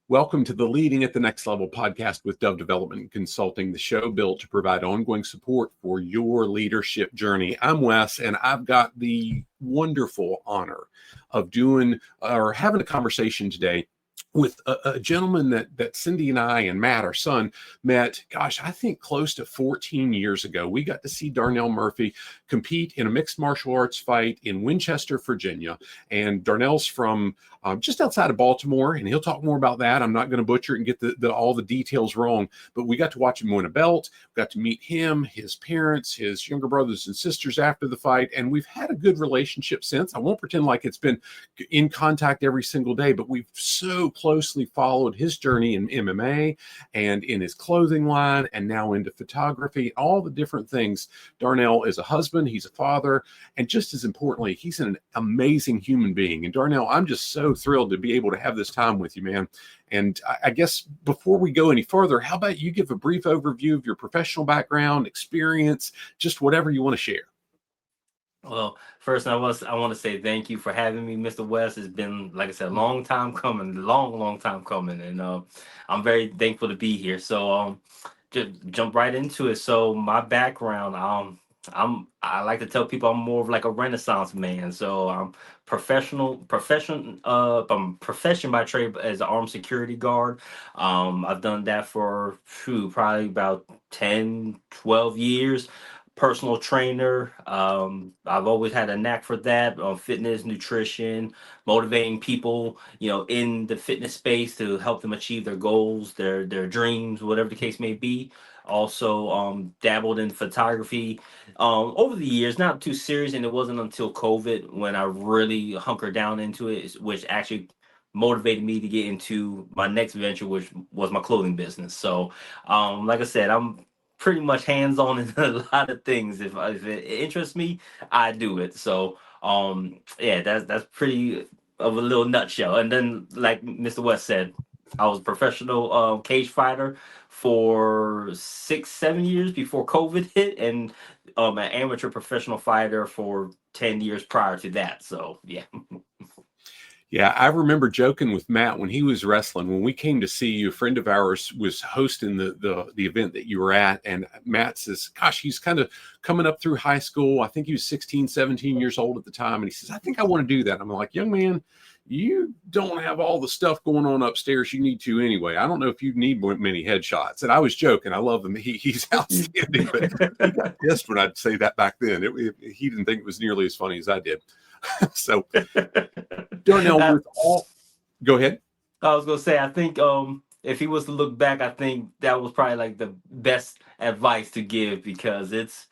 Welcome to the Leading at the Next Level podcast with Dove Development Consulting, the show built to provide ongoing support for your leadership journey. I'm Wes, and I've got the wonderful honor of having a conversation today with a gentleman that Cindy and I and Matt, our son, met, I think close to 14 years ago. We got to see Darnell Murphy compete in a mixed martial arts fight in Winchester, Virginia. And Darnell's from just outside of Baltimore, and he'll talk more about that. I'm not going to butcher it and get all the details wrong, but we got to watch him win a belt. We got to meet him, his parents, his younger brothers and sisters after the fight, and we've had a good relationship since. I won't pretend like it's been in contact every single day, but we've so closely followed his journey in MMA and in his clothing line and now into photography, all the different things. Darnell is a husband, he's a father, and just as importantly, he's an amazing human being. And Darnell, I'm just so thrilled to be able to have this time with you, man. And I guess before we go any further, how about you give a brief overview of your professional background, experience, just whatever you want to share. Well, first, I want to say thank you for having me, Mr. West. It's been, like I said, a long time coming, long time coming, and I'm very thankful to be here. So, just jump right into it. So, my background, I like to tell people I'm more of like a Renaissance man. So, I'm profession by trade as an armed security guard. I've done that for probably about 10, 12 years. Personal trainer. I've always had a knack for that, fitness, nutrition, motivating people, in the fitness space to help them achieve their goals, their dreams, whatever the case may be. Also, dabbled in photography over the years, not too serious, and it wasn't until COVID when I really hunkered down into it, which actually motivated me to get into my next venture, which was my clothing business. So, like I said, I'm pretty much hands-on in a lot of things. If it interests me, I do it. So yeah, that's pretty of a little nutshell. And then, like Mr. West said, I was a professional cage fighter for 6-7 years before COVID hit, and an amateur professional fighter for 10 years prior to that. So yeah. Yeah, I remember joking with Matt when he was wrestling. When we came to see you, a friend of ours was hosting the event that you were at. And Matt says, gosh, he's kind of coming up through high school. I think he was 16, 17 years old at the time. And he says, I think I want to do that. I'm like, young man, you don't have all the stuff going on upstairs you need to anyway. I don't know if you need many headshots. And I was joking. I love him. He's outstanding. But he got pissed when I'd say that back then. He didn't think it was nearly as funny as I did. So Darnell, go ahead. I was gonna say, I think if he was to look back, I think that was probably like the best advice to give, because it's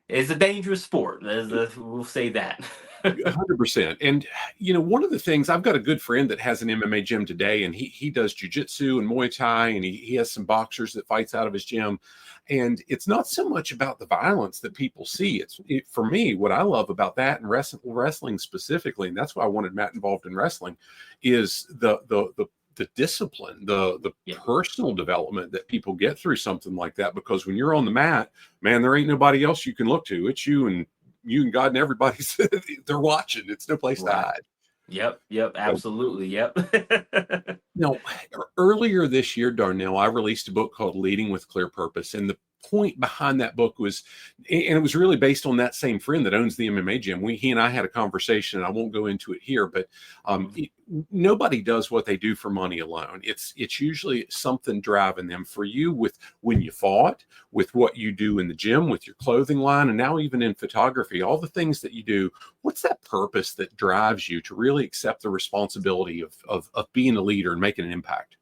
a dangerous sport. We'll say that. 100%. And one of the things, I've got a good friend that has an MMA gym today, and he does jiu-jitsu and Muay Thai, and he has some boxers that fights out of his gym. And it's not so much about the violence that people see. For me, what I love about that and wrestling specifically, and that's why I wanted Matt involved in wrestling, is the discipline, the personal development that people get through something like that. Because when you're on the mat, man, there ain't nobody else you can look to. It's you and God and everybody's they're watching. It's no place to hide. Yep, absolutely. Yep. Now, earlier this year, Darnell, I released a book called Leading with Clear Purpose. And the point behind that book was, and it was really based on that same friend that owns the MMA gym. He and I had a conversation, and I won't go into it here, but nobody does what they do for money alone. It's usually something driving them. For you, with when you fought, with what you do in the gym, with your clothing line, and now even in photography, all the things that you do, what's that purpose that drives you to really accept the responsibility of being a leader and making an impact?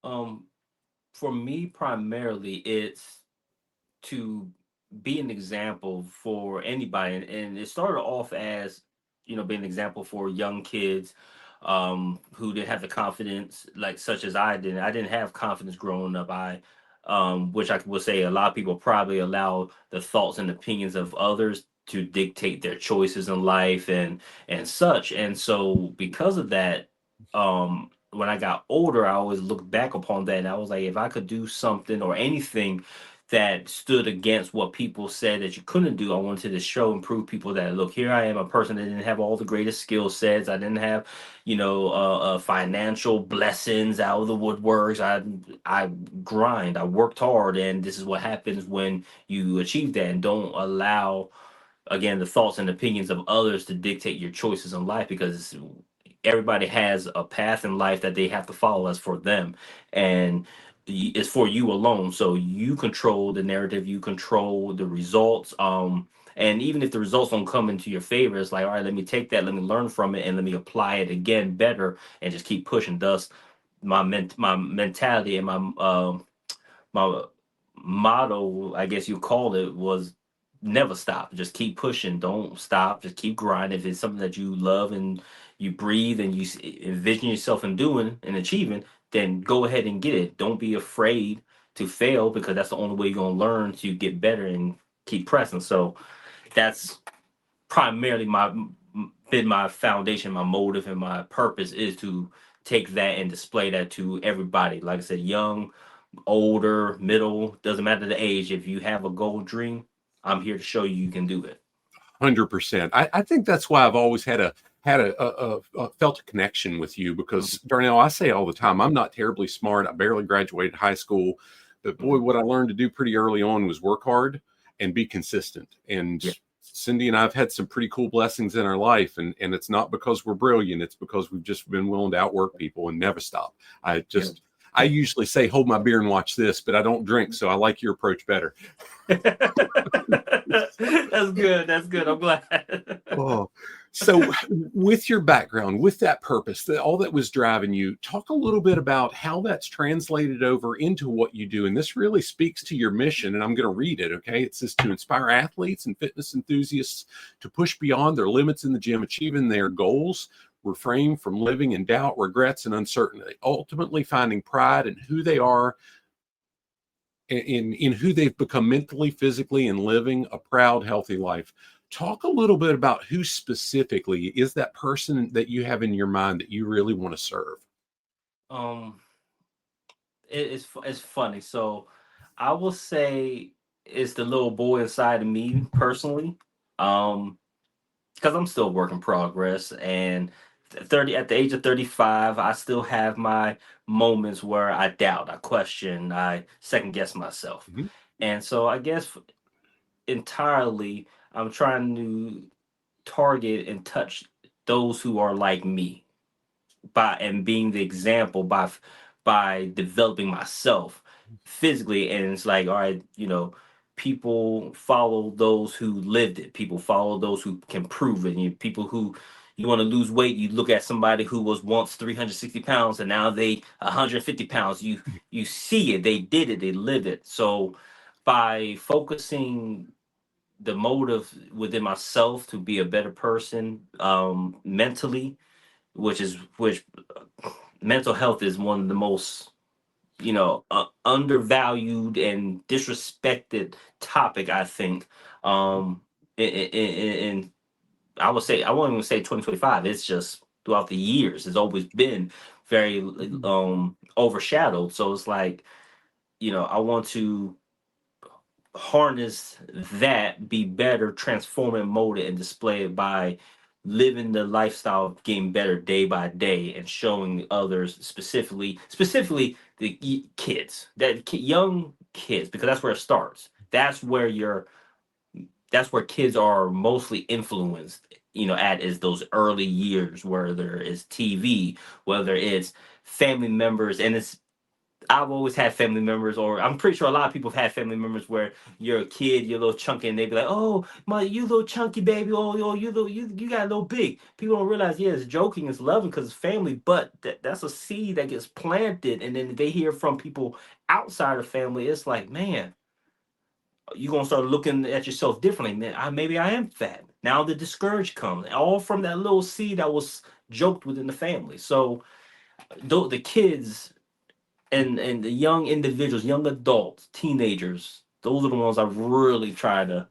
For me, primarily, it's to be an example for anybody. And it started off as, being an example for young kids who didn't have the confidence, like such as I didn't. I didn't have confidence growing up. Which I would say a lot of people probably allow the thoughts and opinions of others to dictate their choices in life and such. And so because of that, when I got older, I always looked back upon that, and I was like, if I could do something or anything that stood against what people said that you couldn't do. I wanted to show and prove people that, look, here I am, a person that didn't have all the greatest skill sets. I didn't have, financial blessings out of the woodworks. I grind. I worked hard, and this is what happens when you achieve that. And don't allow, again, the thoughts and opinions of others to dictate your choices in life, because everybody has a path in life that they have to follow as for them, and it's for you alone. So you control the narrative, you control the results. And even if the results don't come into your favor, it's like, all right, let me take that, let me learn from it, and let me apply it again better, and just keep pushing. Thus, my mentality and my motto, I guess you call it, was never stop. Just keep pushing. Don't stop. Just keep grinding. If it's something that you love and you breathe and you envision yourself in doing and achieving, then go ahead and get it. Don't be afraid to fail, because that's the only way you're gonna learn to get better and keep pressing. So that's primarily been my foundation, my motive, and my purpose is to take that and display that to everybody. Like I said, young, older, middle, doesn't matter the age. If you have a goal dream, I'm here to show you you can do it. 100%. I think that's why I've always had a felt a connection with you, because Darnell, I say all the time, I'm not terribly smart. I barely graduated high school, but boy, what I learned to do pretty early on was work hard and be consistent. And Yeah. Cindy and I have had some pretty cool blessings in our life, and it's not because we're brilliant. It's because we've just been willing to outwork people and never stop. I usually say, hold my beer and watch this, but I don't drink, so I like your approach better. That's good. That's good. I'm glad. Oh, so with your background, with that purpose, all that was driving you, talk a little bit about how that's translated over into what you do. And this really speaks to your mission, and I'm going to read it. Okay. It says, to inspire athletes and fitness enthusiasts to push beyond their limits in the gym, achieving their goals, refrain from living in doubt, regrets, and uncertainty, ultimately finding pride in who they are, in who they've become mentally, physically, and living a proud, healthy life. Talk a little bit about who specifically is that person that you have in your mind that you really want to serve. um, it's funny. So I will say it's the little boy inside of me personally. Um, because I'm still a work in progress, and 30 at the age of 35, I still have my moments where I doubt, I question, I second guess myself. Mhm. And so I guess entirely I'm trying to target and touch those who are like me, by and being the example, by developing myself physically. And it's like, all right, people follow those who lived it, people follow those who can prove it. People who, you want to lose weight, you look at somebody who was once 360 pounds and now they 150 pounds. You see it, they did it, they lived it. So by focusing the motive within myself to be a better person, mentally, which mental health is one of the most, undervalued and disrespected topic, I think. In I would say, I won't even say 2025. It's just throughout the years, it's always been very overshadowed. So it's like, I want to harness that, be better, transform it, mold it, and display it by living the lifestyle of getting better day by day, and showing others, specifically the kids, young kids, because that's where it starts. That's where kids are mostly influenced, at, is those early years, whether it's TV, whether it's family members. And I've always had family members, or I'm pretty sure a lot of people have had family members where you're a kid, you're a little chunky, and they be like, "Oh, you little chunky baby, oh, you got a little big." People don't realize, yeah, it's joking, it's loving, because it's family, but that's a seed that gets planted, and then they hear from people outside of family. It's like, man, you're gonna start looking at yourself differently. Man, maybe I am fat. Now the discourage comes, all from that little seed that was joked within the family. So the kids and the young individuals, young adults, teenagers, those are the ones I really try to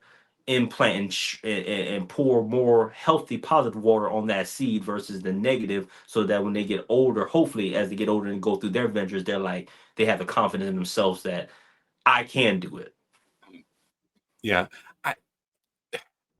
implant and pour more healthy, positive water on that seed versus the negative, so that when they get older, hopefully as they get older and go through their ventures, they have the confidence in themselves that I can do it. Yeah. I,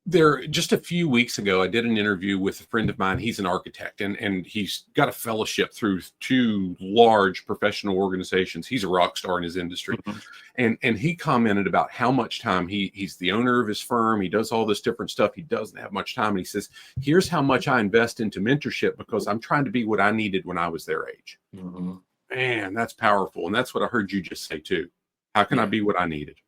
there just a few weeks ago, I did an interview with a friend of mine. He's an architect, and he's got a fellowship through two large professional organizations. He's a rock star in his industry. Mhm. And he commented about how much time he's the owner of his firm. He does all this different stuff. He doesn't have much time. And he says, here's how much I invest into mentorship because I'm trying to be what I needed when I was their age. Mhm. Man, that's powerful. And that's what I heard you just say too. How can I Yeah. be what I needed?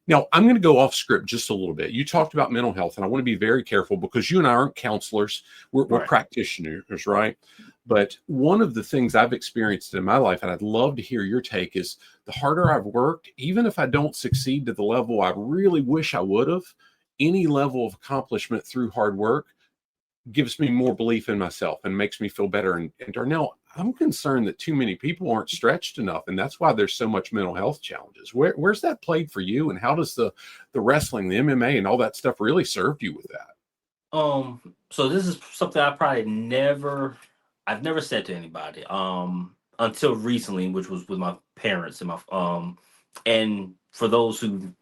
Now, I'm going to go off script just a little bit. You talked about mental health, and I want to be very careful because you and I aren't counselors. We're Right. practitioners, right? But one of the things I've experienced in my life, and I'd love to hear your take, is the harder I've worked, even if I don't succeed to the level I really wish I would have, any level of accomplishment through hard work gives me more belief in myself and makes me feel better. And Darnell, I'm concerned that too many people aren't stretched enough, and that's why there's so much mental health challenges. Where's that played for you, and how does the wrestling, the MMA, and all that stuff really served you with that? So this is something I've never said to anybody, until recently, which was with my parents and and for those who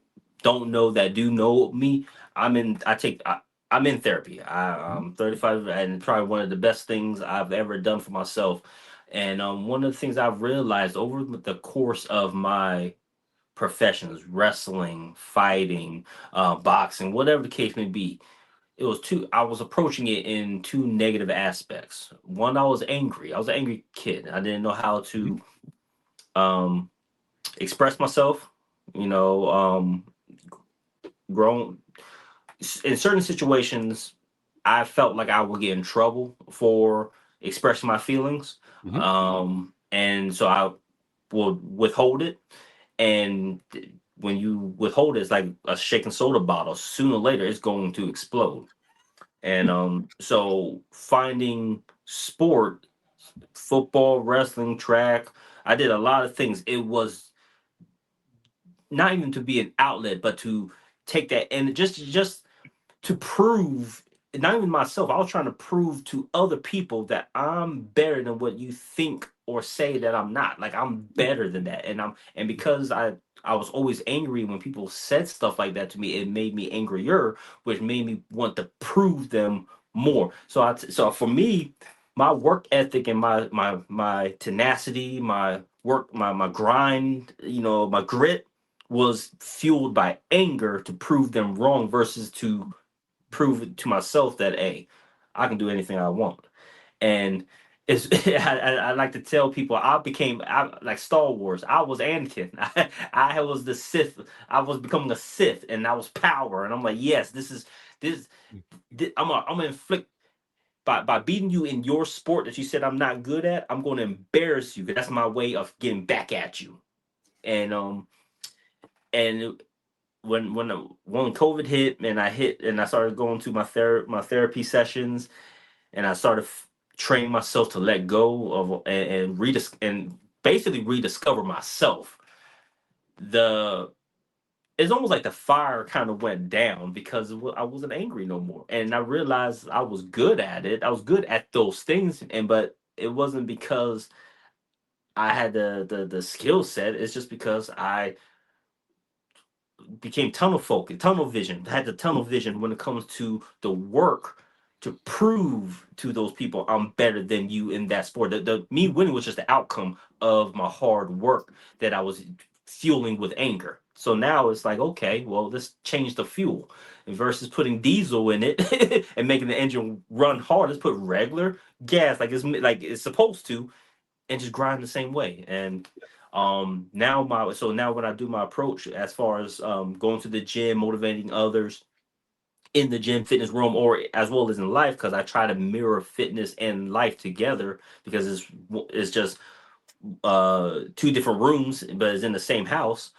don't know that do know me, I'm in therapy. I'm 35, and probably one of the best things I've ever done for myself. And one of the things I've realized over the course of my professions, wrestling, fighting, boxing, whatever the case may be, I was approaching it in two negative aspects. One, I was angry. I was an angry kid. I didn't know how Mhm. to um express myself, you know, grown in certain situations. I felt like I would get in trouble for expressing my feelings. Mhm. And so I would withhold it. And when you withhold it, it's like a shaken soda bottle. Sooner or later, it's going to explode. And so finding sport, football, wrestling, track, I did a lot of things. It was not even to be an outlet, but to take that and just to prove, not even myself, I was trying to prove to other people that I'm better than what you think or say that I'm not. Like I'm better than that. And because I was always angry when people said stuff like that to me, it made me angrier, which made me want to prove them more. So for me, my work ethic and my tenacity, my work, my grind, my grit was fueled by anger to prove them wrong versus to prove it to myself that hey, I can do anything I want. And it's I like to tell people like Star Wars. I was Anakin. I was the Sith. I was becoming a Sith, and I was power. And I'm like, yes, this. I'm gonna inflict by beating you in your sport that you said I'm not good at. I'm going to embarrass you. That's my way of getting back at you. And and when COVID hit and I started going to my therapy sessions, and I started training myself to let go of and basically rediscover myself. The It's almost like the fire kind of went down because I wasn't angry no more, and I realized I was good at it. I was good at those things, but it wasn't because I had the skill set. It's just because I became tunnel vision. I had the tunnel vision when it comes to the work to prove to those people I'm better than you in that sport. The me winning was just the outcome of my hard work that I was fueling with anger. So now it's like, okay, well, let's change the fuel. And versus putting diesel in it and making the engine run hard, let's put regular gas like it's supposed to, and just grind the same way. And now when I do my approach as far as going to the gym, motivating others in the gym fitness room or as well as in life, because I try to mirror fitness and life together, because it's just two different rooms but it's in the same house.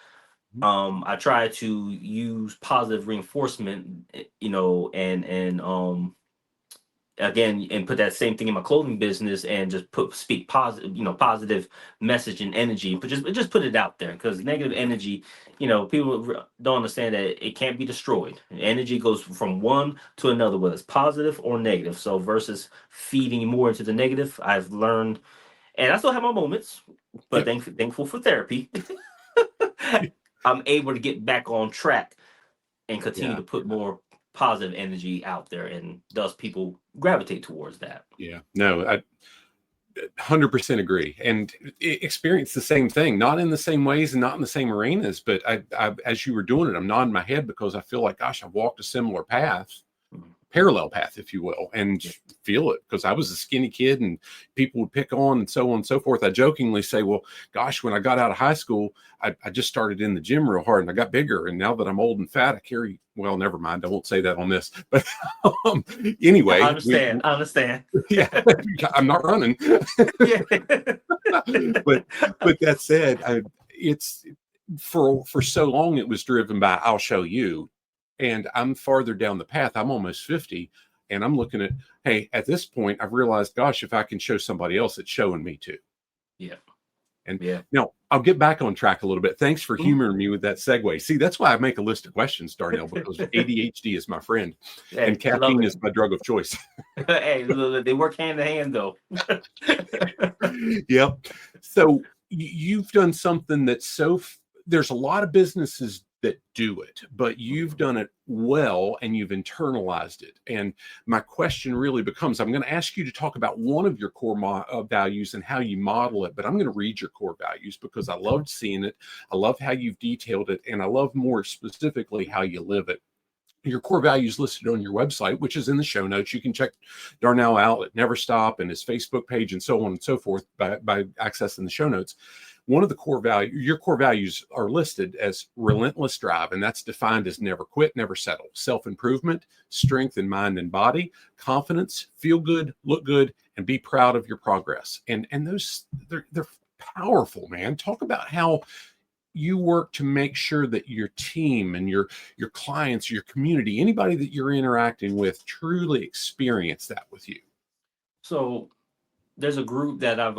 I try to use positive reinforcement, and again, and put that same thing in my clothing business, and just speak positive, positive message and energy, but just put it out there, because negative energy, people don't understand that it can't be destroyed. Energy goes from one to another, whether it's positive or negative. So versus feeding more into the negative, I've learned, and I still have my moments, but Yep. thankful for therapy. I'm able to get back on track and continue Yeah. to put more positive energy out there, and thus people gravitate towards that. Yeah. No, I 100% agree, and experience the same thing, not in the same ways and not in the same arenas. But as you were doing it, I'm nodding my head because I feel like, gosh, I've walked a similar path, Mhm. parallel path, if you will, and Yeah. feel it because I was a skinny kid and people would pick on and so on and so forth. I jokingly say, well, gosh, when I got out of high school, I just started in the gym real hard and I got bigger. And now that I'm old and fat, I carry, well, never mind. I won't say that on this. But I anyway, understand. I understand. yeah, I'm not running. Yeah. but that said, it's for so long it was driven by I'll show you, and I'm farther down the path. I'm almost 50, and I'm looking at, hey, at this point I've realized, gosh, if I can show somebody else, it's showing me too. Yeah. And Yeah. now I'll get back on track a little bit. Thanks for Mhm. humoring me with that segue. See, that's why I make a list of questions, Darnell, because ADHD is my friend and Hey, I love caffeine it. is my drug of choice. Hey, look, they work hand in hand though. Yep. So you've done something that's there's a lot of businesses that do it, but you've done it well and you've internalized it. And my question really becomes, I'm going to ask you to talk about one of your core values and how you model it, but I'm going to read your core values because I loved seeing it. I love how you've detailed it, and I love more specifically how you live it. Your core values listed on your website, which is in the show notes. You can check Darnell out at NevaStop and his Facebook page and so on and so forth by accessing the show notes. One of the your core values are listed as relentless drive, and that's defined as never quit, never settle, self-improvement, strength in mind and body, confidence, feel good, look good, and be proud of your progress. And those they're powerful, man. Talk about how you work to make sure that your team and your clients, your community, anybody that you're interacting with truly experience that with you. So there's a group that I've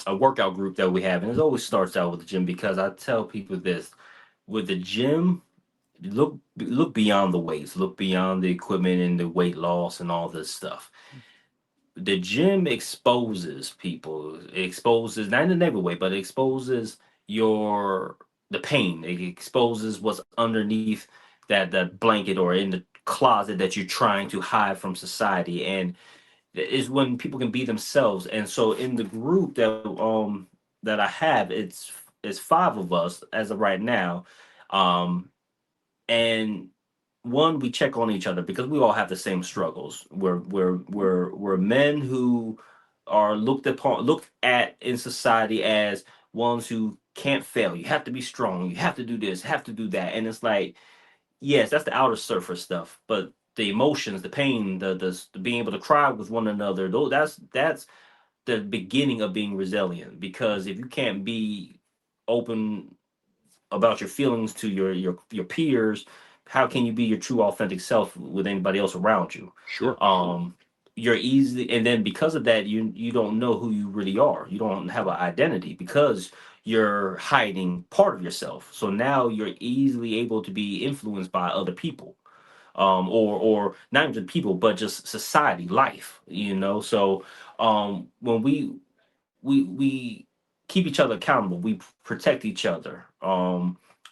a workout group that we have, and it always starts out with the gym because I tell people this: with the gym, look beyond the weights, look beyond the equipment and the weight loss and all this stuff. The gym exposes people, it exposes, not in a negative way, but it exposes your the pain. It exposes what's underneath that blanket or in the closet that you're trying to hide from society, and is when people can be themselves. And so in the group that I have, it's five of us as of right now. And one, we check on each other because we all have the same struggles. We're men who are looked at in society as ones who can't fail. You have to be strong, you have to do this, have to do that. And it's like, yes, that's the outer surface stuff, but the emotions, the pain, the being able to cry with one another, though, that's the beginning of being resilient. Because if you can't be open about your feelings to your peers, how can you be your true authentic self with anybody else around you? Sure. Um, you're easily, and then because of that, you don't know who you really are. You don't have an identity because you're hiding part of yourself. So now you're easily able to be influenced by other people, or not even people, but just society, life. So when we keep each other accountable. We protect each other.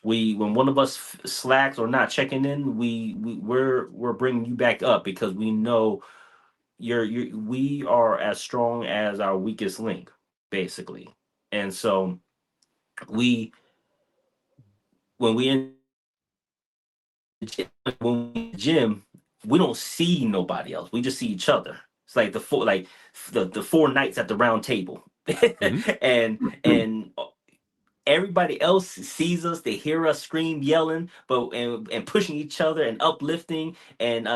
We when one of us slacks or not checking in, we're bringing you back up because we know we are as strong as our weakest link, basically. And so we when we in the gym, when we in the gym, we don't see nobody else. We just see each other. It's like the four knights at the round table. Mhm. And everybody else sees us, they hear us scream, yelling, but and pushing each other and uplifting. And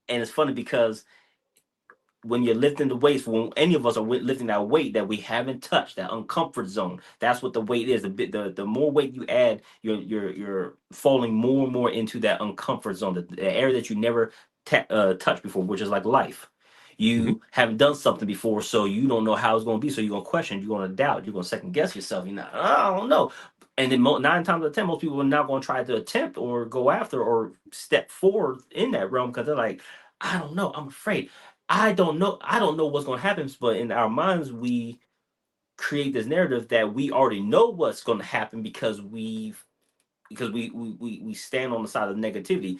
it's funny because when you're lifting the weights, when any of us are lifting that weight that we haven't touched, that uncomfort zone, that's what the weight is. The more weight you add, you're falling more and more into that uncomfort zone, the area that you never touched before, which is like life. Mhm. You haven't done something before, so you don't know how it's going to be. So you're going to question, you're going to doubt, you're going to second guess yourself. You're not, I don't know. And then 9 times out of 10, most people are not going to try to attempt or go after or step forward in that realm because they're like, I don't know, I'm afraid. I don't know. I don't know what's going to happen, but in our minds, we create this narrative that we already know what's going to happen because we've because we stand on the side of negativity.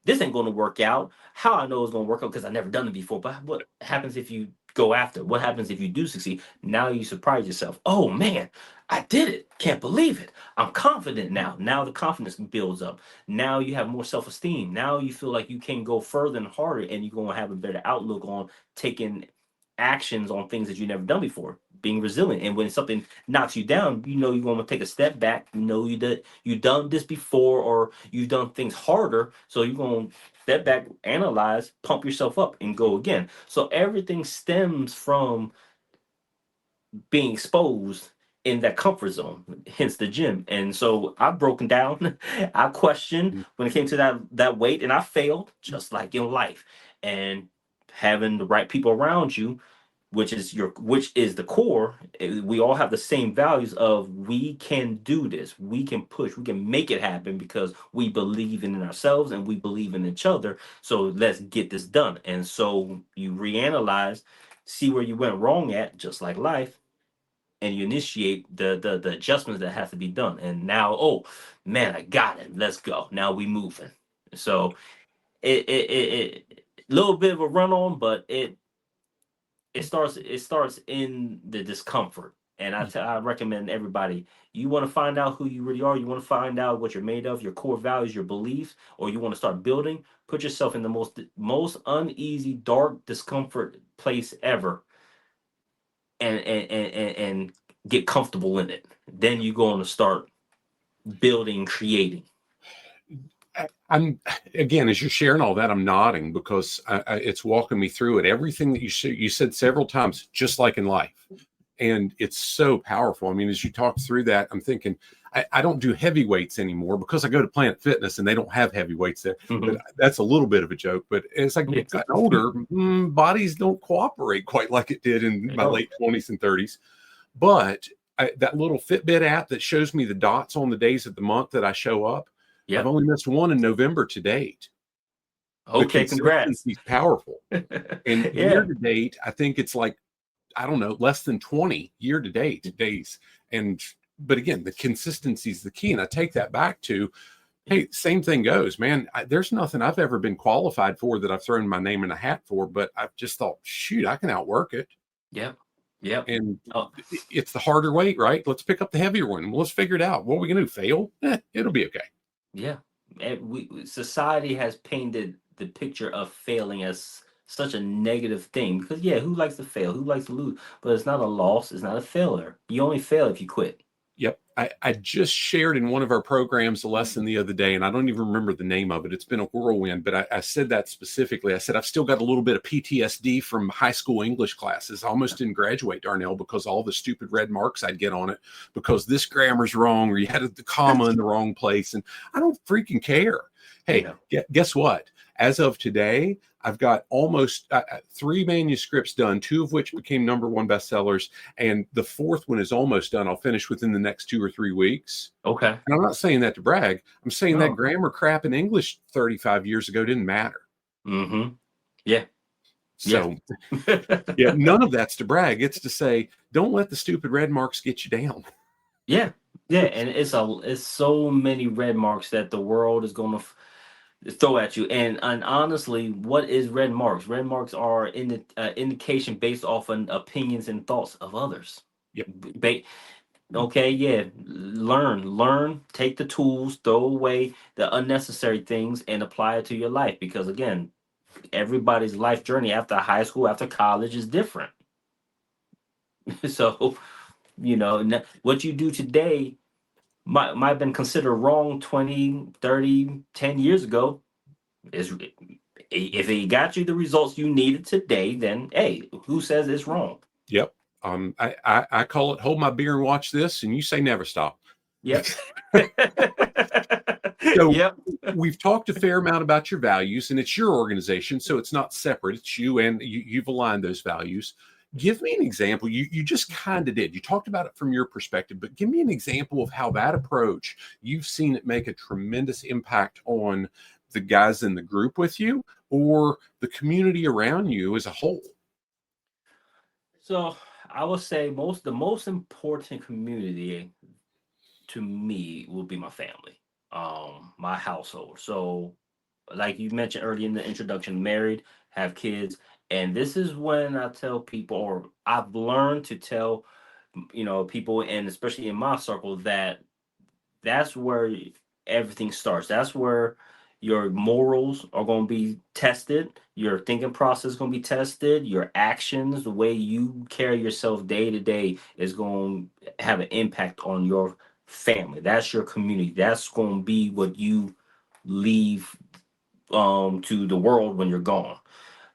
This ain't going to work out. How I know it's going to work out because I never done it before. But what happens if you go after? What happens if you do succeed? Now you surprise yourself. Oh man, I did it. Can't believe it. I'm confident now. Now the confidence builds up. Now you have more self-esteem. Now you feel like you can go further and harder, and you're going to have a better outlook on taking actions on things that you never done before. Being resilient, and when something knocks you down, you know you're going to take a step back. You know you done this before, or you've done things harder, so you're going to step back, analyze, pump yourself up, and go again. So everything stems from being exposed in that comfort zone, hence the gym. And so I've broken down. I questioned when it came to that weight, and I failed, just like in life. And having the right people around you, which is the core. We all have the same values of we can do this, we can push, we can make it happen because we believe in ourselves and we believe in each other. So let's get this done. And so you reanalyze, see where you went wrong at, just like life, and you initiate the adjustments that have to be done. And now, oh man, I got it. Let's go. Now we moving. So it little bit of a run on, but it starts in the discomfort. And I recommend everybody, you want to find out who you really are, you want to find out what you're made of, your core values, your beliefs, or you want to start building, put yourself in the most uneasy, dark, discomfort place ever, and get comfortable in it. Then you're going to start building, creating. I'm again, as you're sharing all that, I'm nodding because it's walking me through it. Everything that you said several times, just like in life, and it's so powerful. I mean, as you talk through that, I'm thinking I don't do heavy weights anymore because I go to Planet Fitness and they don't have heavy weights there. But that's a little bit of a joke. But as I get gotten older, bodies don't cooperate quite like it did in my late 20s and 30s. But that little Fitbit app that shows me the dots on the days of the month that I show up. Yep. I've only missed one in November to date. Okay, congrats. Consistency is powerful. And year to date, I think it's like, I don't know, less than 20 year to date days. But again, the consistency is the key. And I take that back to, hey, same thing goes, man. There's nothing I've ever been qualified for that I've thrown my name in a hat for, but I've just thought, shoot, I can outwork it. Yep. Yep. And it's the harder weight, right? Let's pick up the heavier one. Let's figure it out. What are we going to do? Fail? It'll be okay. Yeah. Society has painted the picture of failing as such a negative thing because, yeah, who likes to fail? Who likes to lose? But it's not a loss. It's not a failure. You only fail if you quit. Yep. I just shared in one of our programs a lesson the other day, and I don't even remember the name of it. It's been a whirlwind, but I said that specifically. I said, I've still got a little bit of PTSD from high school English classes. I almost didn't graduate, Darnell, because all the stupid red marks I'd get on it because this grammar's wrong or you had the comma in the wrong place. And I don't freaking care. Hey, guess what? As of today, I've got almost 3 manuscripts done, 2 of which became #1 bestsellers, and the 4th one is almost done. I'll finish within the next 2 or 3 weeks. Okay. And I'm not saying that to brag. I'm saying that grammar crap in English 35 years ago didn't matter. Yeah. So, none of that's to brag. It's to say, don't let the stupid red marks get you down. Yeah. And it's so many red marks that the world is going to throw at you. And honestly, what is red marks? Red marks are indication based off on opinions and thoughts of others. Yep. Okay, yeah. Learn, take the tools, throw away the unnecessary things, and apply it to your life. Because again, everybody's life journey after high school, after college is different. So, what you do today might have been considered wrong 20, 30, 10 years ago. If it got you the results you needed today, then hey, who says it's wrong? Yep. I call it hold my beer and watch this, and you say never stop. Yep. So we've talked a fair amount about your values, and it's your organization, so it's not separate. It's you, and you've aligned those values. Give me an example. You just kind of did. You talked about it from your perspective, but give me an example of how that approach, you've seen it make a tremendous impact on the guys in the group with you or the community around you as a whole. So I would say the most important community to me will be my family. my household. So, like you mentioned earlier in the introduction, married, have kids, and this is when I tell people, or I've learned to tell, people, and especially in my circle, that that's where everything starts. That's where your morals are going to be tested. Your thinking process is going to be tested. Your actions, the way you carry yourself day to day, is going to have an impact on your family. That's your community. That's going to be what you leave to the world when you're gone.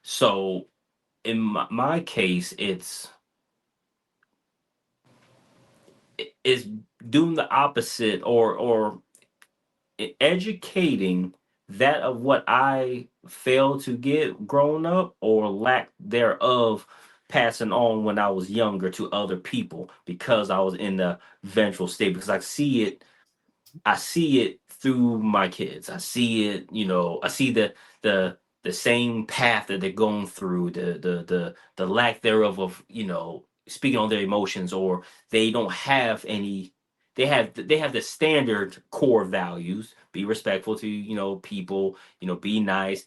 So in my case, it's doing the opposite, or educating that of what I failed to get growing up, or lack thereof passing on when I was younger to other people, because I was in the vengeful state, because I see it through my kids. I see it, I see the the same path that they're going through, the lack thereof of, speaking on their emotions, or they don't have any. They have the standard core values: be respectful to, people, be nice,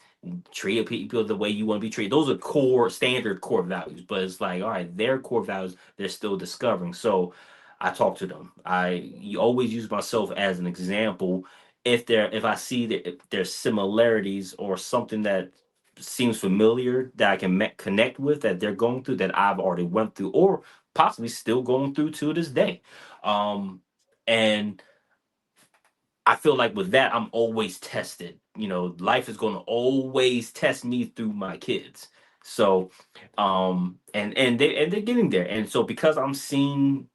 treat people the way you want to be treated. Those are core standard core values. But it's like, all right, their core values they're still discovering. So I talk to them. I always use myself as an example. If I see that if there's similarities, or something that seems familiar that I can connect with, that they're going through, that I've already went through, or possibly still going through to this day. Um, and I feel like with that, I'm always tested. Life is going to always test me through my kids. So, and they're getting there. And so, because I'm seeing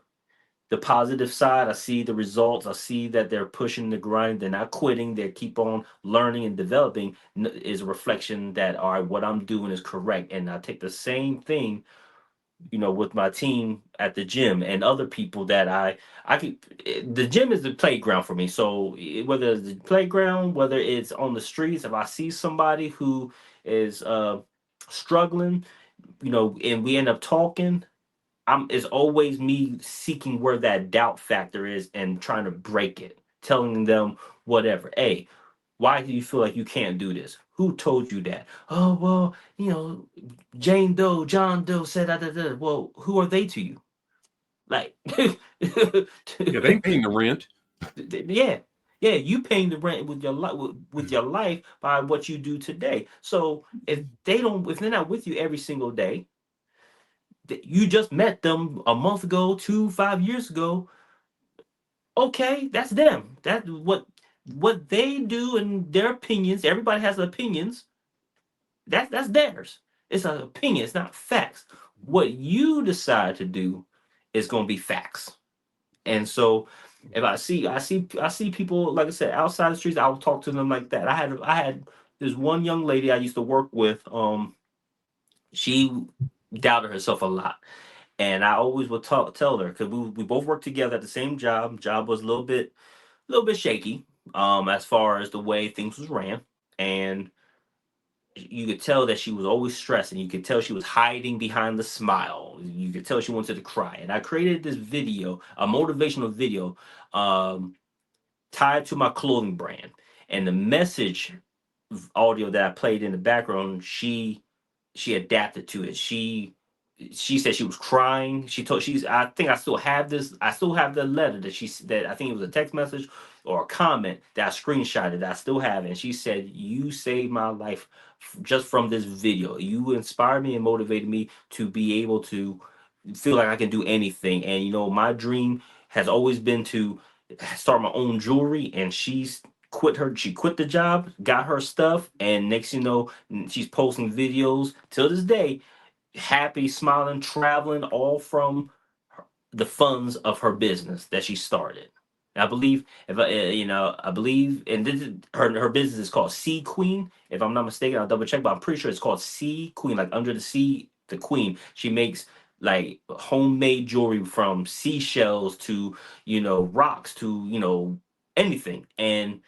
the positive side, I see the results, I see that they're pushing the grind, they're not quitting, they keep on learning and developing, is a reflection that, all right, what I'm doing is correct. And I take the same thing, with my team at the gym, and other people that I keep. The gym is the playground for me. So whether it's the playground, whether it's on the streets, if I see somebody who is struggling, and we end up talking, it's always me seeking where that doubt factor is and trying to break it, telling them whatever. Hey, why do you feel like you can't do this? Who told you that? Oh, well, Jane Doe, John Doe said that. Well, who are they to you? Like, Yeah, they ain't paying the rent. yeah, yeah, you paying the rent with your life, with your life, by what you do today. So if they're not with you every single day, you just met them a month ago, 5 years ago. Okay, that's them. That's what they do, and their opinions. Everybody has opinions. That's theirs. It's an opinion. It's not facts. What you decide to do is going to be facts. And so, if I see people, like I said, outside the streets, I will talk to them like that. I had this one young lady I used to work with. She doubted herself a lot, and I always would tell her, because we both worked together at the same job. Job was a little bit shaky, as far as the way things was ran, and you could tell that she was always stressed, and you could tell she was hiding behind the smile. You could tell she wanted to cry. And I created this video, a motivational video, um, tied to my clothing brand. And the message audio that I played in the background, she adapted to it. She said she was crying. I think I still have the letter that I think it was a text message or a comment that I screenshotted that I still have. And she said, "You saved my life just from this video. You inspired me and motivated me to be able to feel like I can do anything." And my dream has always been to start my own jewelry, and she quit the job, got her stuff, and next she's posting videos till this day, happy, smiling, traveling, all from the funds of her business that she started. I believe, if I believe, and this is, her business is called Sea Queen. If I'm not mistaken, I'll double check, but I'm pretty sure it's called Sea Queen, like under the sea, the queen. She makes like homemade jewelry, from seashells to rocks to anything, and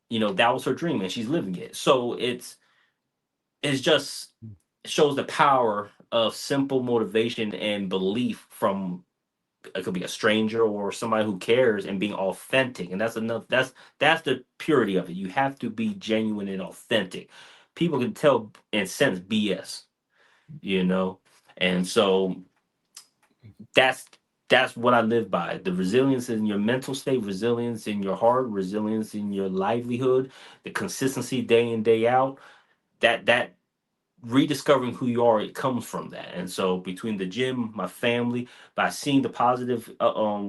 that was her dream, and she's living it. So it's just shows the power of simple motivation and belief from it could be a stranger or somebody who cares, and being authentic. And that's enough. That's the purity of it. You have to be genuine and authentic. People can tell and sense BS, you know. And so that's that's what I live by. The resilience in your mental state, resilience in your heart, resilience in your livelihood, the consistency day in, day out. That rediscovering who you are, it comes from that. And so between the gym, my family, by seeing the positive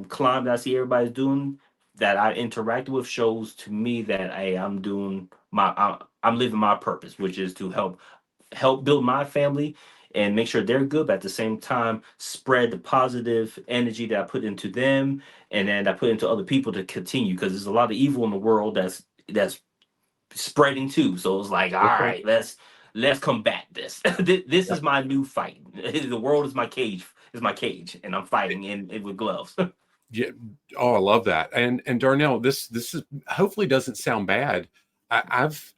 climb that I see everybody's doing, that I interact with, shows to me that, hey, I'm living my purpose, which is to help build my family and make sure they're good, but at the same time spread the positive energy that I put into them and then I put into other people to continue, because there's a lot of evil in the world that's spreading too. So it's like, all That's right. right, let's combat this. This Yeah. is my new fight. The world is my cage, and I'm fighting in with gloves. Yeah. Oh, I love that. And Darnell, this is hopefully doesn't sound bad. I've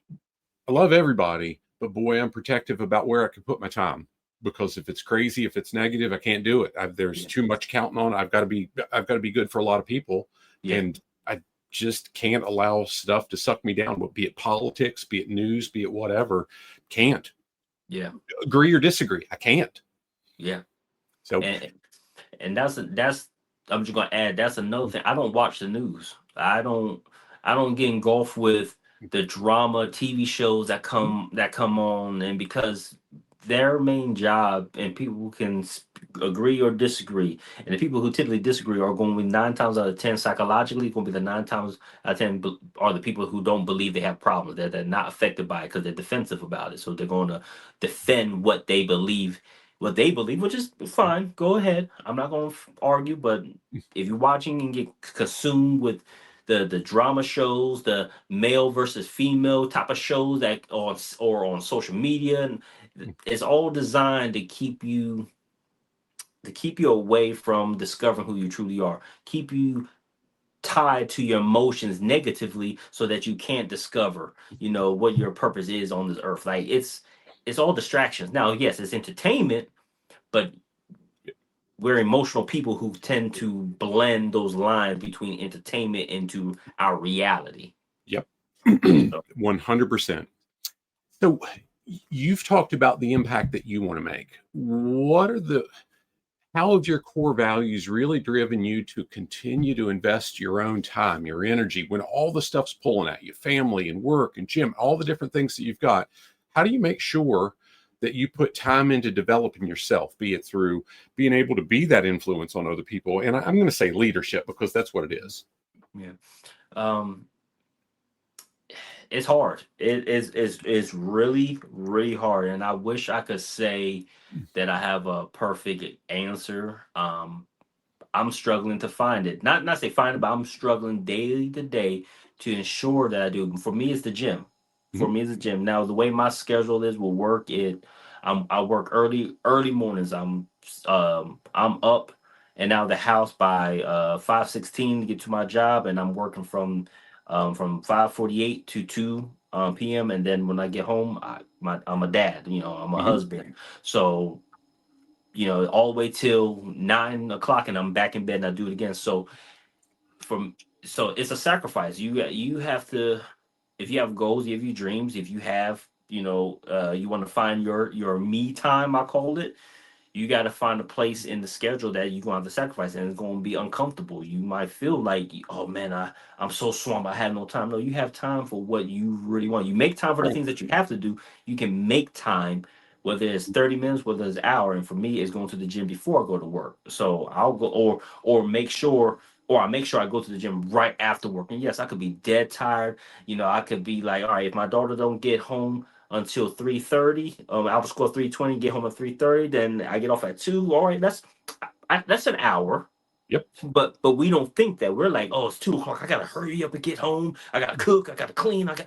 I love everybody, but boy, I'm protective about where I can put my time, because if it's crazy, if it's negative, I can't do it. There's Yeah, too much counting on. I've got to be good for a lot of people, yeah, and I just can't allow stuff to suck me down. Be it politics, be it news, be it whatever. Can't yeah, agree or disagree. I can't. yeah. So And and that's I'm just gonna add, that's another thing. I don't watch the news. I don't get engulfed with the drama TV shows that come on, and because their main job, and people can agree or disagree, and the people who typically disagree are going to be 9 times out of 10 psychologically going to be the 9 times out of 10 are the people who don't believe they have problems, that they're not affected by it because they're defensive about it, so they're going to defend what they believe, which is fine. Go ahead. I'm not going to argue, but if you're watching and get consumed with the drama shows, the male versus female type of shows that on social media, and it's all designed to keep you away from discovering who you truly are. Keep you tied to your emotions negatively so that you can't discover, what your purpose is on this earth. Like it's all distractions. Now, yes, it's entertainment, but we're emotional people who tend to blend those lines between entertainment into our reality. yep, So 100%. So you've talked about the impact that you want to make. How have your core values really driven you to continue to invest your own time, your energy, when all the stuff's pulling at you, family and work and gym, all the different things that you've got? How do you make sure that you put time into developing yourself, be it through being able to be that influence on other people? And I'm going to say leadership, because that's what it is. yeah, um, it's hard. It's really really hard, and I wish I could say that I have a perfect answer. I'm struggling to find it. Not say find it, but I'm struggling daily to day to ensure that I do. For me, it's the gym. For Mhm, me, it's the gym. Now, the way my schedule is will work. I work early mornings. I'm up and out of the house by 5:16 to get to my job, and I'm working from 5:48 to 2 p.m. And then when I get home, I'm a dad. I'm a mhm, husband. So all the way till 9 o'clock, and I'm back in bed and I do it again. From so it's a sacrifice. You have to, if you have goals, if you have dreams, if you have, you want to find your me time, I called it. You got to find a place in the schedule that you're going to have to sacrifice, and it's going to be uncomfortable. You might feel like, oh man, I'm so swamped, I have no time. No, you have time for what you really want. You make time for the right. things that you have to do. You can make time, whether it's 30 minutes, whether it's an hour. And for me, it's going to the gym before I go to work. So I'll go, or I make sure I go to the gym right after work. And yes, I could be dead tired. I could be like, all right, if my daughter don't get home until 3:30. I will score 3:20, get home at 3:30. Then I get off at 2. All right, that's an hour. Yep. But we don't think that. We're like, oh, it's 2 o'clock. I gotta hurry up and get home. I gotta cook. I gotta clean. I got.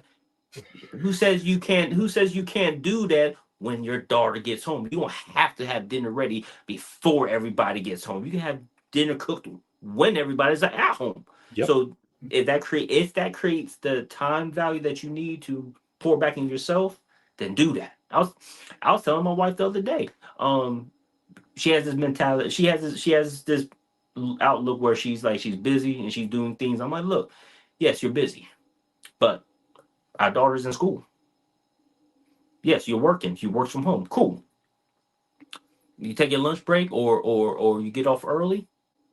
Who says you can't? Who says you can't do that when your daughter gets home? You don't have to have dinner ready before everybody gets home. You can have dinner cooked when everybody's at home. Yep. So if that creates the time value that you need to pour back in yourself, then do that. I was telling my wife the other day. She has this mentality. She has this outlook where she's like she's busy and she's doing things. I'm like, look, yes, you're busy, but our daughter's in school. Yes, you're working. She works from home. Cool. You take your lunch break or you get off early.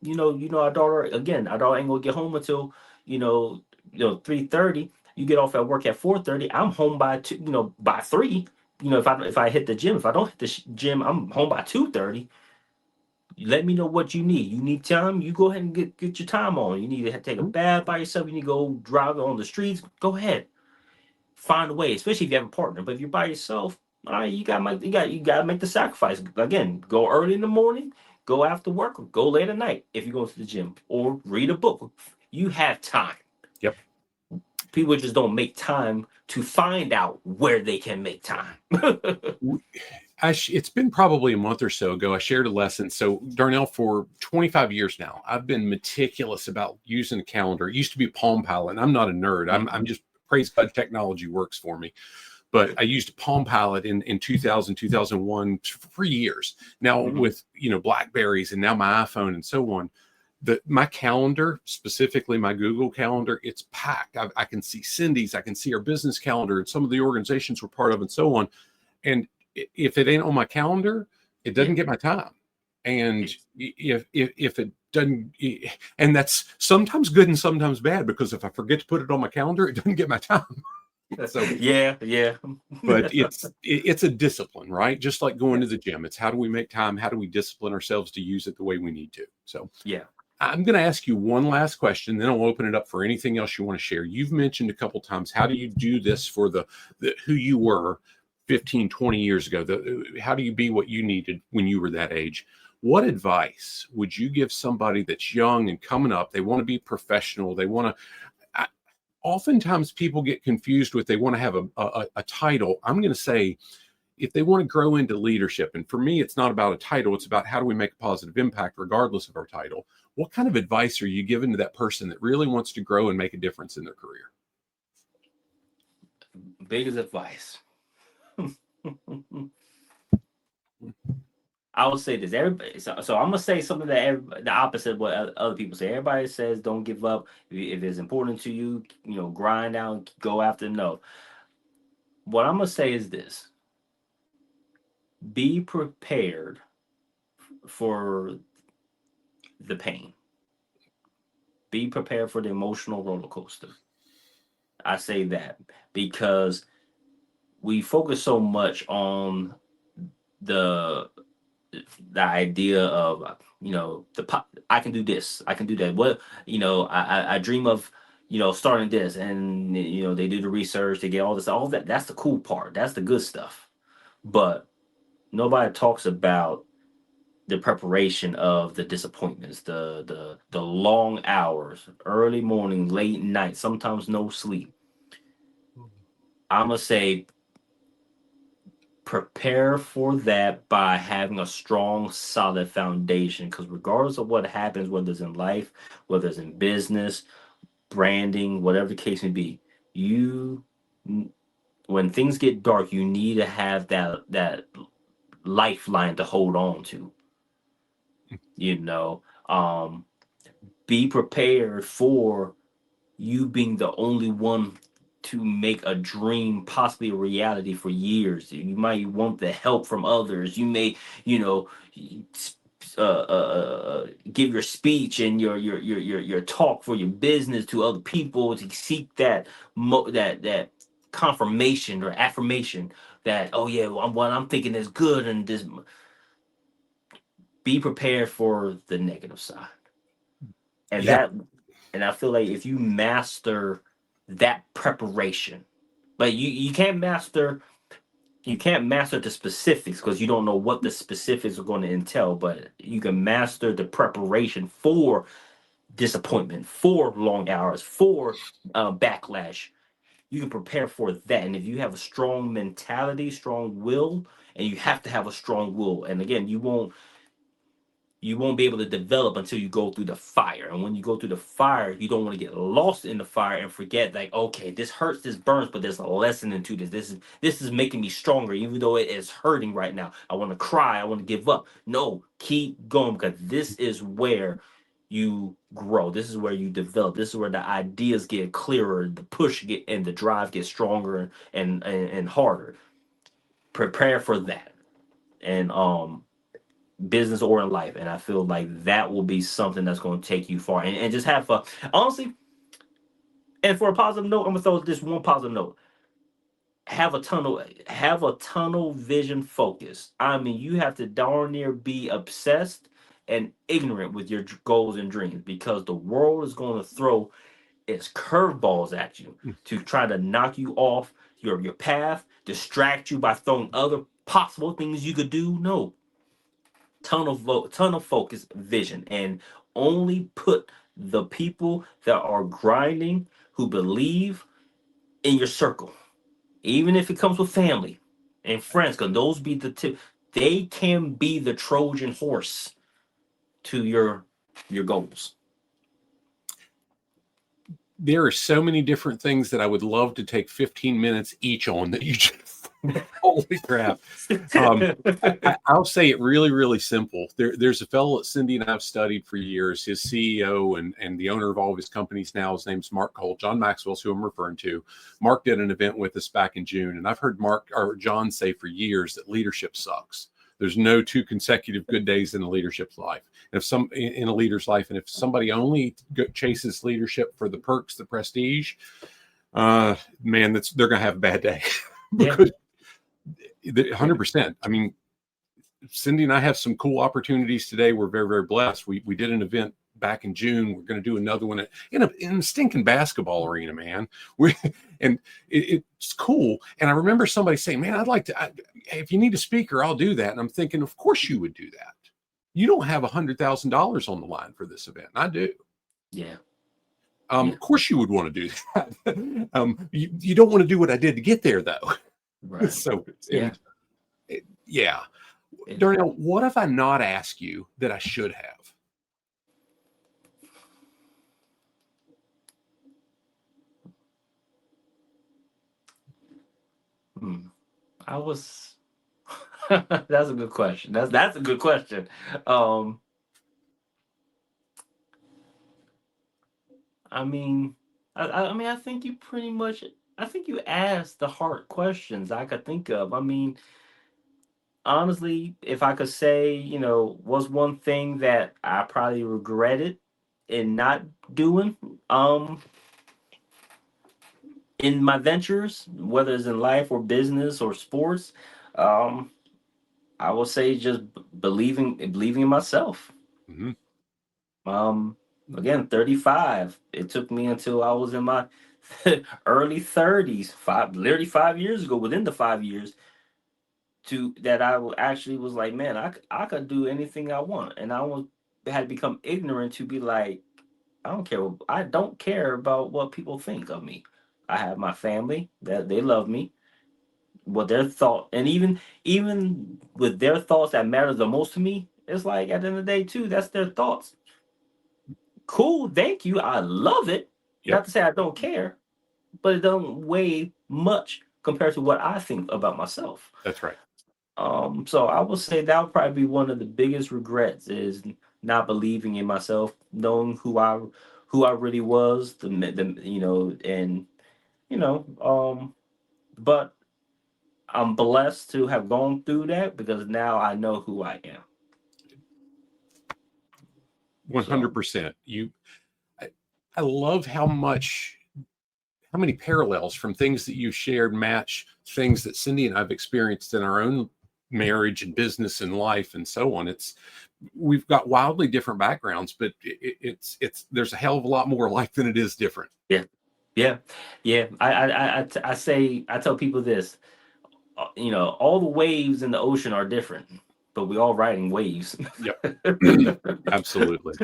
Our daughter again. Our daughter ain't gonna get home until you know 3:30. You get off at work at 4:30. I'm home by two. By three. If I hit the gym. If I don't hit the gym, I'm home by 2:30. Let me know what you need. You need time. You go ahead and get your time on. You need to take a bath by yourself. You need to go drive on the streets. Go ahead, find a way. Especially if you have a partner. But if you're by yourself, all right, you gotta make the sacrifice. Again, go early in the morning, go after work, or go late at night if you go to the gym, or read a book. You have time. Yep. People just don't make time to find out where they can make time. It's been probably a month or so ago. I shared a lesson. So, Darnell, for 25 years now, I've been meticulous about using a calendar. It used to be Palm Pilot. And I'm not a nerd. I'm just, praise God, technology works for me. But I used Palm Pilot in 2000, 2001 for years. Now with, Blackberries and now my iPhone and so on, my calendar, specifically my Google Calendar, it's packed. I can see Cindy's, I can see our business calendar and some of the organizations we're part of and so on. And if it ain't on my calendar, it doesn't get my time. And if it doesn't, and that's sometimes good and sometimes bad, because if I forget to put it on my calendar, it doesn't get my time. So yeah. But it's a discipline, right? Just like going to the gym. It's how do we make time? How do we discipline ourselves to use it the way we need to? So yeah. I'm going to ask you one last question, then I'll open it up for anything else you want to share. You've mentioned a couple times, how do you do this for the who you were 15, 20 years ago? How do you be what you needed when you were that age? What advice would you give somebody that's young and coming up? They want to be professional. They want to, oftentimes people get confused with, they want to have a title. I'm going to say, if they want to grow into leadership, and for me, it's not about a title, it's about how do we make a positive impact regardless of our title. What kind of advice are you giving to that person that really wants to grow and make a difference in their career? Biggest advice. I would say this. Everybody. So I'm gonna say something that the opposite of what other people say. Everybody says don't give up. If it's important to you, grind out, go after. No. What I'm gonna say is this: be prepared for the pain. Be prepared for the emotional roller coaster. I say that because we focus so much on the idea of I can do this, I can do that. What I dream of starting this, and they do the research, they get all that. That's the cool part. That's the good stuff. But nobody talks about the preparation of the disappointments, the long hours, early morning, late night, sometimes no sleep. I'm gonna say prepare for that by having a strong, solid foundation. Because regardless of what happens, whether it's in life, whether it's in business, branding, whatever the case may be, you when things get dark, you need to have that lifeline to hold on to. You know, be prepared for you being the only one to make a dream possibly a reality for years. You might want the help from others. You may, give your speech and your talk for your business to other people to seek that confirmation or affirmation that, oh yeah, well, what I'm thinking is good, and this. Be prepared for the negative side, and Yeah. and I feel like if you master that preparation, but you can't master the specifics because you don't know what the specifics are going to entail, but you can master the preparation for disappointment, for long hours, for backlash. You can prepare for that, and if you have a strong mentality, strong will, and you have to have a strong will, and again, you won't be able to develop until you go through the fire. And when you go through the fire, you don't want to get lost in the fire and forget, like, okay, this hurts, this burns, but there's a lesson into this. This is making me stronger, even though it is hurting right now. I want to cry, I want to give up. No, keep going, because this is where you grow. This is where you develop. This is where the ideas get clearer, the push get and the drive gets stronger and harder. Prepare for that. And business or in life. And I feel like that will be something that's going to take you far. And just have fun. Honestly, and for a positive note, I'm gonna throw this one positive note. Have a tunnel vision focus. I mean, you have to darn near be obsessed and ignorant with your goals and dreams, because the world is going to throw its curveballs at you to try to knock you off your path, distract you by throwing other possible things you could do. No, tunnel focus vision, and only put the people that are grinding, who believe, in your circle, even if it comes with family and friends, because those be the two. They can be the Trojan horse to your goals. There are so many different things that I would love to take 15 minutes each on that you just, holy crap. I'll say it really, really simple. There's a fellow that Cindy and I've studied for years. His CEO and the owner of all of his companies now, his name's Mark Cole. John Maxwell's who I'm referring to. Mark did an event with us back in June, and I've heard John say for years that leadership sucks. There's no 2 consecutive good days in a leadership's life. And if in a leader's life, and if somebody only chases leadership for the perks, the prestige, man, they're going to have a bad day. Because 100%. I mean, Cindy and I have some cool opportunities today. We're very, very blessed. We did an event back in June. We're going to do another one in a stinking basketball arena, man. It's cool. And I remember somebody saying, man, I'd like to, if you need a speaker, I'll do that. And I'm thinking, of course you would do that. You don't have $100,000 on the line for this event. I do. Yeah. Of course you would want to do that. You don't want to do what I did to get there, though. Right. So, yeah. Darnell, what have I not asked you that I should have? I was. That's a good question. That's a good question. I mean, I think you pretty much. I think you asked the hard questions I could think of. I mean, honestly, if I could say, was one thing that I probably regretted in not doing, in my ventures, whether it's in life or business or sports, I will say just believing in myself. Again, 35. It took me until I was in my early 30s, literally 5 years ago, within the 5 years, that I actually was like, man, I could do anything I want, and had become ignorant to be like, I don't care. I don't care about what people think of me. I have my family that they love me. What their thought, and even with their thoughts that matter the most to me, it's like at the end of the day too, that's their thoughts. Cool, thank you. I love it. Yep. Not to say I don't care, but it doesn't weigh much compared to what I think about myself. That's right. So I would say that would probably be one of the biggest regrets, is not believing in myself, knowing who I really was, but I'm blessed to have gone through that, because now I know who I am. 100%. I love how many parallels from things that you shared match things that Cindy and I've experienced in our own marriage and business and life and so on. We've got wildly different backgrounds, but there's a hell of a lot more alike than it is different. Yeah. I tell people this, all the waves in the ocean are different, but we all riding waves. Yep. Absolutely.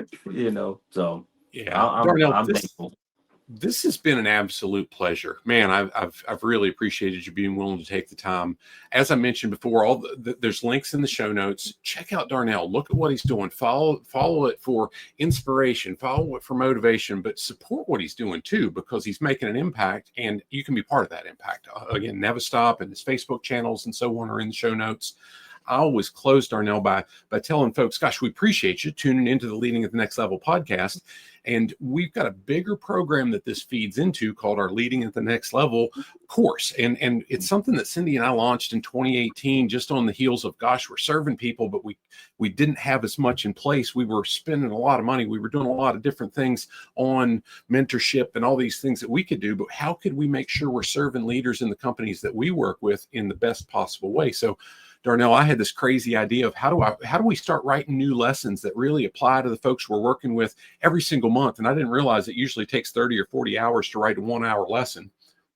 So yeah, I'm thankful. This has been an absolute pleasure, man. I've really appreciated you being willing to take the time. As I mentioned before, there's links in the show notes. Check out Darnell. Look at what he's doing. Follow it for inspiration. Follow it for motivation, but support what he's doing too, because he's making an impact, and you can be part of that impact. Again, NevaStop and his Facebook channels and so on are in the show notes. I always close, Darnell, by telling folks, gosh, we appreciate you tuning into the Leading at the Next Level podcast. And we've got a bigger program that this feeds into called our Leading at the Next Level course. And it's something that Cindy and I launched in 2018, just on the heels of, gosh, we're serving people, but we didn't have as much in place. We were spending a lot of money. We were doing a lot of different things on mentorship and all these things that we could do, but how could we make sure we're serving leaders in the companies that we work with in the best possible way? So Darnell, I had this crazy idea of how do we start writing new lessons that really apply to the folks we're working with every single month. And I didn't realize it usually takes 30 or 40 hours to write a 1 hour lesson.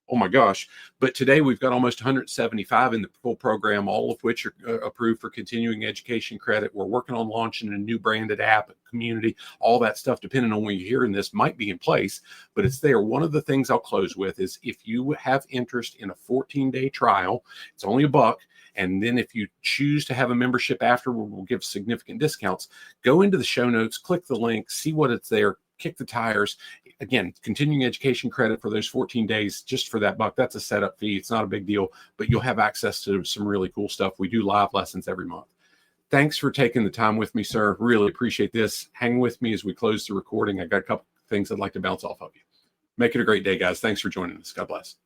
Oh my gosh. But today we've got almost 175 in the full program, all of which are approved for continuing education credit. We're working on launching a new branded app, community, all that stuff, depending on when you're hearing this, might be in place, but it's there. One of the things I'll close with is if you have interest in a 14-day trial, it's only $1. And then if you choose to have a membership after, we'll give significant discounts. Go into the show notes, click the link, see what it's there, kick the tires. Again, continuing education credit for those 14 days, just for that $1. That's a setup fee. It's not a big deal, but you'll have access to some really cool stuff. We do live lessons every month. Thanks for taking the time with me, sir. Really appreciate this. Hang with me as we close the recording. I got a couple things I'd like to bounce off of you. Make it a great day, guys. Thanks for joining us. God bless.